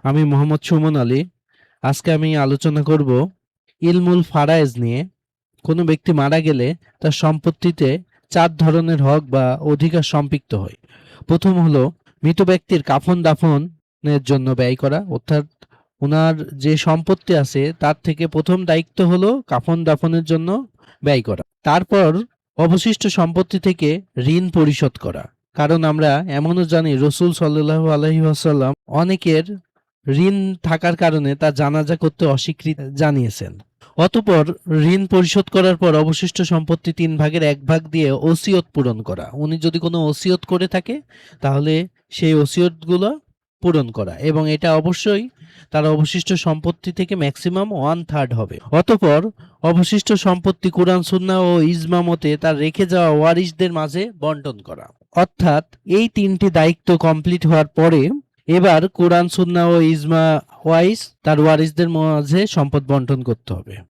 আমি মোহাম্মদ সুমন আলী। আজকে আমি আলোচনা করব ইলমুল ফারায়েজ নিয়ে। কোনো ব্যক্তি মারা গেলে তার সম্পত্তিতে ৪ ধরনের হক বা অধিকার সম্পৃক্ত হয়। প্রথম হলো মৃত ব্যক্তির কাফন দাফনের জন্য ব্যয় করা, অর্থাৎ ওনার যে সম্পত্তি আছে তার থেকে প্রথম দায়িত্ব হলো কাফন দাফনের জন্য ব্যয় করা। তারপর অবশিষ্ট সম্পত্তি থেকে ঋণ পরিশোধ করা। কারণ আমরা এমনও জানি রাসূল সাল্লাল্লাহু আলাইহি ওয়াসাল্লাম অনেকের ঋণ থাকার কারণে তার জানাজা করতে অস্বীকৃতি জানিয়েছেন। অতঃপর ঋণ পরিশোধ করার পর অবশিষ্ট সম্পত্তি ৩ ভাগের ১ ভাগ দিয়ে ওসিয়ত পূরণ করা। উনি যদি কোনো ওসিয়ত করে থাকে তাহলে সেই ওসিয়তগুলো পূরণ করা, এবং এটা অবশ্যই তার অবশিষ্ট সম্পত্তি থেকে ম্যাক্সিমাম 1/3 হবে। অতঃপর অবশিষ্ট সম্পত্তি কুরআন সুন্নাহ ও ইজমা মতে তার রেখে যাওয়া ওয়ারিসদের মাঝে বন্টন করা। অর্থাৎ এই ৩টি দায়িত্ব কমপ্লিট হওয়ার পরে এবার কুরআন সুন্নাহ ও ইজমা ওয়াইজ তার ওয়ারিসদের মাঝে সম্পদ বন্টন করতে হবে।